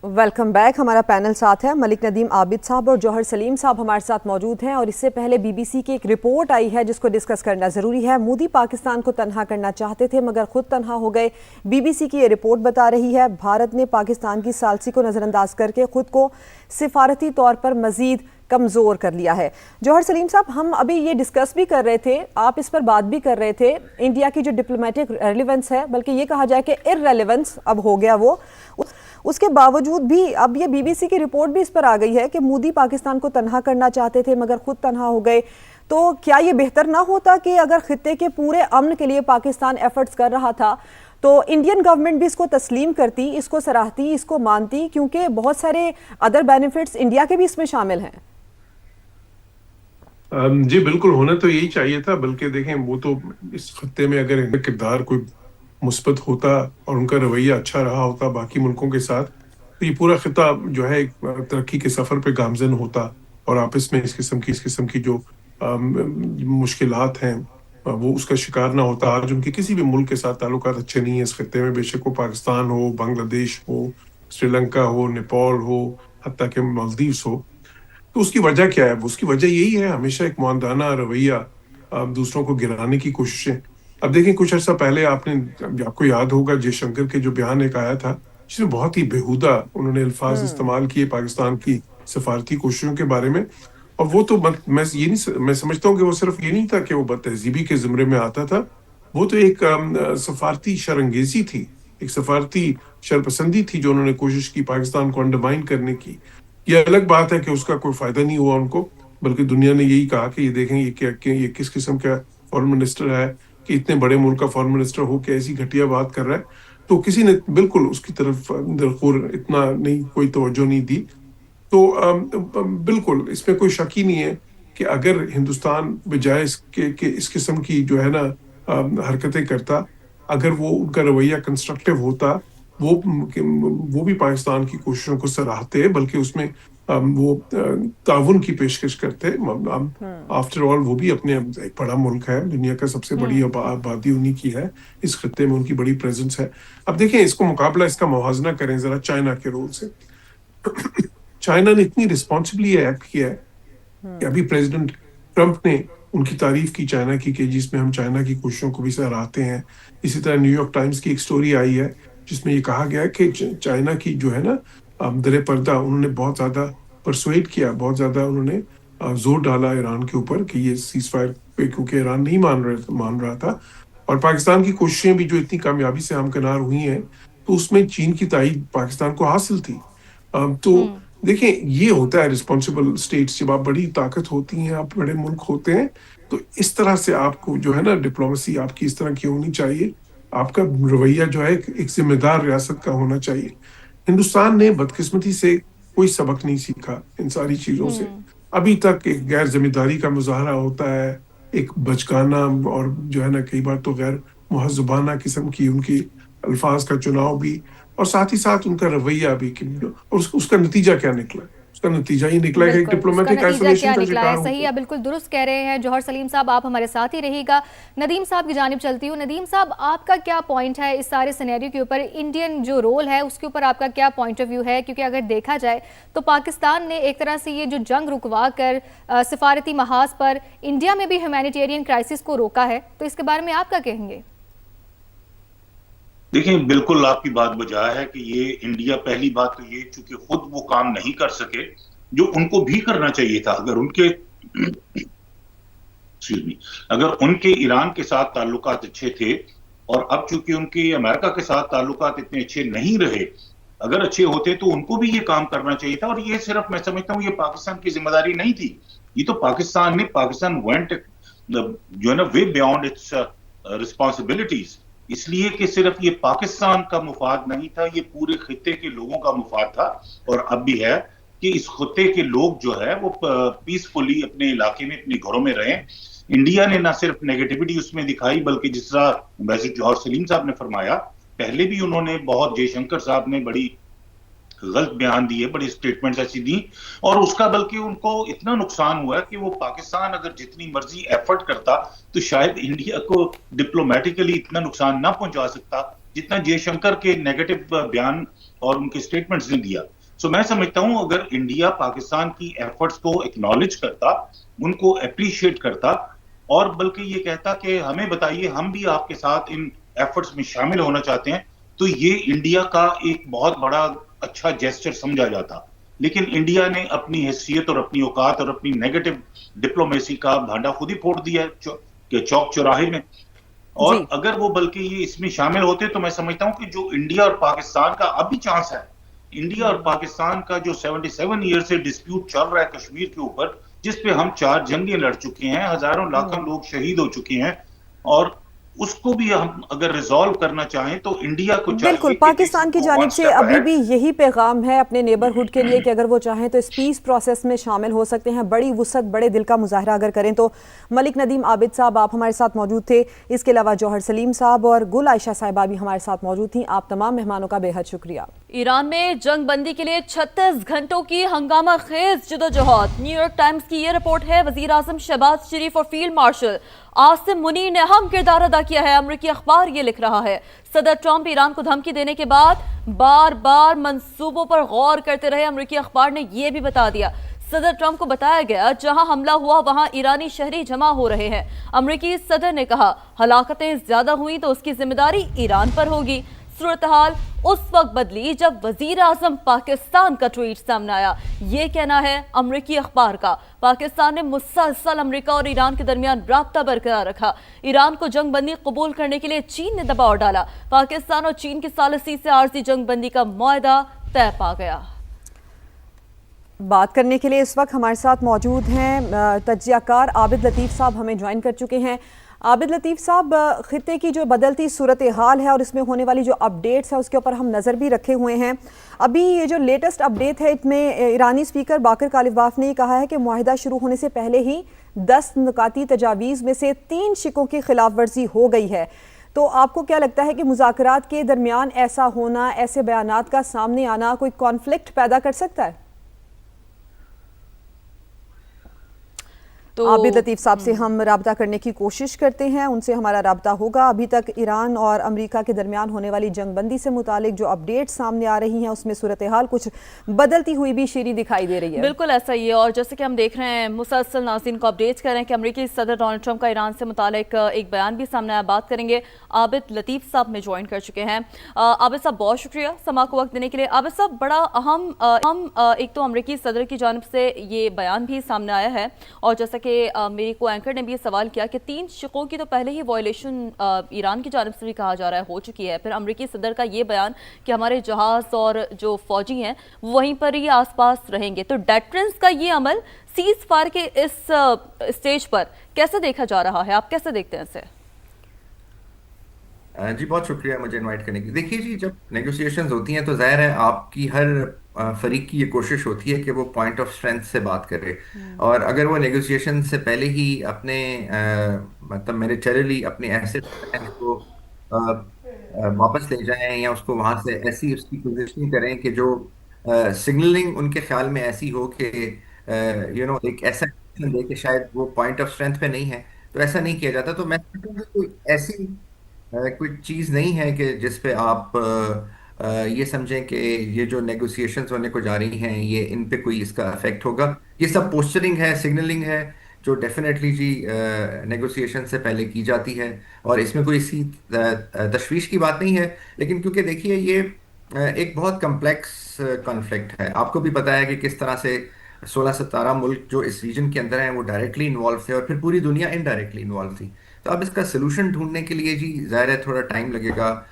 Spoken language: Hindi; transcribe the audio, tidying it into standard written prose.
Welcome back. हमारा पैनल साथ है, मलिक नदीम आबिद साहब और जौहर सलीम साहब हमारे साथ मौजूद हैं। और इससे पहले बीबीसी की एक रिपोर्ट आई है जिसको डिस्कस करना ज़रूरी है। मोदी पाकिस्तान को तनहा करना चाहते थे मगर खुद तनहा हो गए। बीबीसी की ये रिपोर्ट बता रही है भारत ने पाकिस्तान की सालसी को नज़रअंदाज करके खुद को सिफारती तौर पर मजीद कमज़ोर कर लिया है। जौहर सलीम साहब, हम अभी ये डिस्कस भी कर रहे थे, आप इस पर बात भी कर रहे थे, इंडिया की जो डिप्लोमेटिक रेलिवेंस है, बल्कि ये कहा जाए कि इररेलेवेंस अब हो गया वो, उसके बावजूद भी अब ये बीबीसी की रिपोर्ट भी इस पर आ गई है कि मोदी पाकिस्तान को तनहा करना चाहते थे मगर खुद तनहा हो गए। तो क्या ये बेहतर ना होता कि अगर खित्ते के पूरे अमन के लिए पाकिस्तान एफर्ट्स कर रहा था तो इंडियन गवर्नमेंट भी इसको तस्लीम करती, इसको सराहती, इसको मानती, क्योंकि बहुत सारे अदर बेनिफिट्स इंडिया के भी इसमें शामिल हैं। जी बिल्कुल, होना तो यही चाहिए था। बल्कि देखें, वो तो इस खत्ते में अगर इनका किरदार कोई मुस्बत होता और उनका रवैया अच्छा रहा होता बाकी मुल्कों के साथ, तो ये पूरा खिता जो है एक तरक्की के सफर पे गामजन होता। और आपस में इस किस्म की जो मुश्किलात हैं वो उसका शिकार ना होता। आज उनके किसी भी मुल्क के साथ ताल्लुकात अच्छे नहीं है इस खत्ते में, बेशक वो पाकिस्तान हो, बांग्लादेश हो, श्रीलंका हो, नेपाल हो, हत्ता के मालदीव्स हो। तो उसकी वजह क्या है? उसकी वजह यही है, हमेशा एक मुआंदाना रवैया, दूसरों को गिराने की कोशिशें। अब देखें, कुछ अर्सा पहले आपको याद होगा जयशंकर के जो बयान एक आया था, जिसमें बहुत ही बेहुदा उन्होंने अल्फाज इस्तेमाल किए पाकिस्तान की सफारती कोशिशों के बारे में। और वो तो मैं समझता हूँ कि वो सिर्फ ये नहीं था कि वो बदतहजीबी के ज़िम्रे में आता था। वो तो एक सफारती शरंगेजी थी, एक सफारती शरपसंदी थी जो उन्होंने कोशिश की पाकिस्तान को अंडरमाइन करने की। ये अलग बात है कि उसका कोई फायदा नहीं हुआ उनको, बल्कि दुनिया ने यही कहा कि ये देखें ये किस किस्म का फॉरेन मिनिस्टर है कि इतने बड़े मुल्क का फॉरेन मिनिस्टर हो के ऐसी घटिया बात कर रहा है। तो किसी ने बिल्कुल उसकी तरफ दरखोर इतना नहीं, कोई तवज्जो नहीं दी। तो बिल्कुल इसमें कोई शक ही नहीं है कि अगर हिंदुस्तान बजाय इसके कि इस किस्म की जो है ना हरकतें करता, अगर वो उनका रवैया कंस्ट्रक्टिव होता, वो भी पाकिस्तान की कोशिशों को सराहते, बल्कि उसमें वो ताउन की पेशकश करते। आफ्टर ऑल वो भी अपने एक बड़ा मुल्क है, दुनिया का सबसे बड़ी आबादी उन्हीं की है, इस खत्ते में उनकी बड़ी प्रेजेंस है। अब देखें, इसका मुवाजना करें जरा चाइना के रोल से। चाइना ने इतनी रिस्पॉन्सिबली एक्ट किया है कि अभी प्रेसिडेंट ट्रंप ने उनकी तारीफ की चाइना की, कि जिसमें हम चाइना की कोशिशों को भी सराहते हैं। इसी तरह न्यूयॉर्क टाइम्स की एक स्टोरी आई है जिसमें ये कहा गया है कि चाइना की जो है ना दरे पर्दा, उन्होंने बहुत ज्यादा परसुएड किया, बहुत ज्यादा उन्होंने जोर डाला ईरान के ऊपर कि ये सीज फायर पे, क्योंकि ईरान नहीं मान रहा था। और पाकिस्तान की कोशिशें भी जो इतनी कामयाबी से हमकिनार हुई हैं, तो उसमें चीन की ताईद पाकिस्तान को हासिल थी। तो देखिए, ये होता है रिस्पॉन्सिबल स्टेट्स, जब आप बड़ी ताकत होती हैं, आप बड़े मुल्क होते हैं, तो इस तरह से आपको जो है ना डिप्लोमेसी आपकी इस तरह की होनी चाहिए। आपका रवैया जो है एक जिम्मेदार रियासत का होना चाहिए। हिंदुस्तान ने बदकिस्मती से कोई सबक नहीं सीखा इन सारी चीजों से। अभी तक एक गैर जिम्मेदारी का मुजाहरा होता है, एक बचकाना, और जो है ना कई बार तो गैर मुहज़्ज़बाना किस्म की उनकी अल्फाज का चुनाव भी, और साथ ही साथ उनका रवैया भी कि और उसका नतीजा क्या निकला? उसका नतीजा ये निकला कि एक बिल्कुल, उसका डिप्लोमेटिक नतीजा आइसोलेशन क्या का निकला है? शिकार सही हो। है, बिल्कुल दुरुस्त कह रहे हैं जौहर सलीम साहब। आप हमारे साथ ही रहिएगा। नदीम साहब की जानिब चलती हूँ। नदीम साहब, आपका क्या पॉइंट है इस सारे सिनेरियो के ऊपर? इंडियन जो रोल है उसके ऊपर आपका क्या पॉइंट ऑफ व्यू है? क्योंकि अगर देखा जाए तो पाकिस्तान ने एक तरह से ये जो जंग रुकवा कर सिफारती महाज पर इंडिया में भी ह्यूमैनिटेरियन क्राइसिस को रोका है, तो इसके बारे में आप क्या कहेंगे? देखिए, बिल्कुल आपकी बात बजा है कि ये इंडिया, पहली बात तो ये, चूंकि खुद वो काम नहीं कर सके जो उनको भी करना चाहिए था। अगर उनके ईरान के साथ ताल्लुकात अच्छे थे, और अब चूंकि उनके अमेरिका के साथ ताल्लुकात इतने अच्छे नहीं रहे, अगर अच्छे होते तो उनको भी ये काम करना चाहिए था। और ये सिर्फ, मैं समझता हूँ, ये पाकिस्तान की जिम्मेदारी नहीं थी। ये तो पाकिस्तान वेंट जो है ना वे बियॉन्ड इट्स रिस्पॉन्सिबिलिटीज, इसलिए कि सिर्फ ये पाकिस्तान का मुफाद नहीं था, ये पूरे खित्ते के लोगों का मुफाद था। और अब भी है कि इस खित्ते के लोग जो है वो पीसफुली अपने इलाके में, अपने घरों में रहें। इंडिया ने ना सिर्फ नेगेटिविटी उसमें दिखाई, बल्कि जिस तरह वैसे जौहर सलीम साहब ने फरमाया, पहले भी उन्होंने बहुत, जयशंकर साहब ने बड़ी गलत बयान दिए, बड़ी स्टेटमेंट्स ऐसी दी, और उसका बल्कि उनको इतना नुकसान हुआ कि वो पाकिस्तान अगर जितनी मर्जी एफर्ट करता तो शायद इंडिया को डिप्लोमेटिकली इतना नुकसान ना पहुंचा सकता जितना जयशंकर के नेगेटिव बयान और उनके स्टेटमेंट्स ने दिया। सो मैं समझता हूं अगर इंडिया पाकिस्तान की एफर्ट्स को एक्नॉलेज करता, उनको अप्रिशिएट करता और बल्कि ये कहता कि हमें बताइए, हम भी आपके साथ इन एफर्ट्स में शामिल होना चाहते हैं, तो ये इंडिया का एक बहुत बड़ा अच्छा जेस्चर समझा जाता। लेकिन इंडिया ने अपनी हैसियत और अपनी औकात और अपनी नेगेटिव डिप्लोमेसी का भांडा खुद ही फोड़ दिया चौक चौराहे में। और जी अगर वो बल्कि ये इसमें शामिल होते तो मैं समझता हूं कि जो इंडिया और पाकिस्तान का अभी चांस है, इंडिया और पाकिस्तान का जो 77 ईयर से डिस्प्यूट चल रहा है कश्मीर के ऊपर, जिसपे हम 4 जंगें लड़ चुके हैं, हजारों लाखों लोग शहीद हो चुके हैं, और उसको भी हम अगर रिजॉल्व करना चाहें तो इंडिया को चाहिए बिल्कुल, कि पाकिस्तान की वो जानिब वन से स्टेप अभी अहेड। भी यही पैगाम है अपने नेबरहुड के लिए कि अगर वो चाहें तो इस पीस प्रोसेस में शामिल हो सकते हैं। बड़ी वुसअत, बड़े दिल का मुजाहरा अगर करें तो। मलिक नदीम आबिद साहब, आप हमारे साथ मौजूद थे। इसके अलावा जौहर सलीम साहब और गुल आयशा साहिबा भी हमारे साथ मौजूद थी। आप तमाम मेहमानों का बेहद शुक्रिया। ईरान में जंग बंदी के लिए 36 घंटों की हंगामा खेज जदोजहद। न्यूयॉर्क टाइम्स की ये रिपोर्ट है। वजीर आजम शहबाज शरीफ और फील्ड मार्शल आसिम मुनीर ने अहम किरदार अदा किया है। अमरीकी अखबार ये लिख रहा है, सदर ट्रंप ईरान को धमकी देने के बाद बार बार मंसूबों पर गौर करते रहे। अमरीकी अखबार ने यह भी बता दिया, सदर ट्रंप को बताया गया जहां हमला हुआ वहां ईरानी शहरी जमा हो रहे हैं। अमरीकी सदर ने कहा, हलाकतें ज्यादा हुई तो उसकी जिम्मेदारी ईरान पर होगी। सूरत हाल उस वक्त बदली जब वजीर आजम पाकिस्तान का ट्वीट सामने आया। ये कहना है अमरीकी अखबार का। पाकिस्तान ने मुसलसल अमरीका और ईरान के दरमियान राब्ता बरकरार रखा। ईरान को जंग बंदी कबूल करने के लिए चीन ने दबाव डाला। पाकिस्तान और चीन की सालिसी से आरजी जंग बंदी का मुआहदा तय पा गया। बात करने के लिए इस वक्त हमारे साथ मौजूद हैं तज्जियाकार आबिद लतीफ़ साहब, हमें ज्वाइन कर चुके हैं। आबिद लतीफ़ साहब, ख़ित्ते की जो बदलती सूरत हाल है और इसमें होने वाली जो अपडेट्स है उसके ऊपर हम नज़र भी रखे हुए हैं। अभी ये जो लेटेस्ट अपडेट है इसमें ईरानी स्पीकर बाकर कालिबाफ ने कहा है कि मुआहिदा शुरू होने से पहले ही 10 नुकाती तजावीज़ में से 3 शिकों की खिलाफ वर्जी हो गई है। तो आपको क्या लगता है कि मुज़ाकरात के दरमियान ऐसा होना, ऐसे बयानात का सामने आना कोई कॉन्फ्लिक्ट पैदा कर सकता है? तो आबिद लतीफ़ साहब से हम राब्ता करने की कोशिश करते हैं, उनसे हमारा राब्ता होगा। अभी तक ईरान और अमेरिका के दरमियान होने वाली जंग बंदी से मुतालिक जो अपडेट सामने आ रही हैं उसमें सूरत हाल कुछ बदलती हुई भी शीरी दिखाई दे रही है। बिल्कुल ऐसा ही है, और जैसे कि हम देख रहे हैं मुसलसल नाज़रीन को अपडेट्स कर रहे हैं कि अमेरिकी सदर डोनाल्ड ट्रंप का ईरान से मुतालिक एक बयान भी सामने आया। बात करेंगे, आबिद लतीफ़ साहब में ज्वाइन कर चुके हैं। आबिद साहब बहुत शुक्रिया समा को वक्त देने के लिए। आबिद साहब, बड़ा अहम एक तो अमेरिकी सदर की जानिब से ये बयान भी सामने आया है, और जैसा कि मेरी को एंकर ने भी ये सवाल किया कि 3 शिकों की तो पहले ही वायलेशन ईरान की जानिब से भी कहा जा रहा है हो चुकी है। फिर अमेरिकी सदर का ये बयान कि हमारे जहाज और जो फौजी हैं वहीं पर ही आसपास रहेंगे। तो डेटरेंस का ये अमल सीज फायर के इस स्टेज पर कैसे देखा जा रहा है, आप कैसे देखते हैं इसे? जी बहुत शुक्रिया मुझे इनवाइट करने की। देखिए जी, जब नेगोशिएशंस होती हैं तो जाहिर है आपकी हर फरीक की ये कोशिश होती है कि वो पॉइंट ऑफ स्ट्रेंथ से बात करे, और अगर वो नेगोशिएशन से पहले ही अपने मतलब मिलिटरीली अपने एसेट को वापस ले जाएं या उसको वहां से ऐसी उसकी पोजीशनिंग करें कि जो सिग्नलिंग उनके ख्याल में ऐसी हो कि एक ऐसा दे कि शायद वो पॉइंट ऑफ स्ट्रेंथ पे नहीं है, तो ऐसा नहीं किया जाता। तो मैं समझता हूं कि कोई ऐसी कोई चीज़ नहीं है कि जिस पे आप ये समझें कि ये जो नेगोशिएशंस होने को जा रही हैं ये इन पे कोई इसका इफेक्ट होगा। ये सब पोस्चरिंग है, सिग्नलिंग है, जो डेफिनेटली जी नेगोशिएशन से पहले की जाती है, और इसमें कोई इसी तशवीश की बात नहीं है। लेकिन क्योंकि देखिए ये एक बहुत कम्प्लेक्स कॉन्फ्लिक्ट है, आपको भी पता है कि किस तरह से 16-17 मुल्क जो इस रीजन के अंदर हैं वो डायरेक्टली इन्वॉल्व थे और फिर पूरी दुनिया इनडायरेक्टली इन्वॉल्व थी। तो अब इसका सोल्यूशन ढूंढने के लिए जी जाहिर है थोड़ा टाइम लगेगा।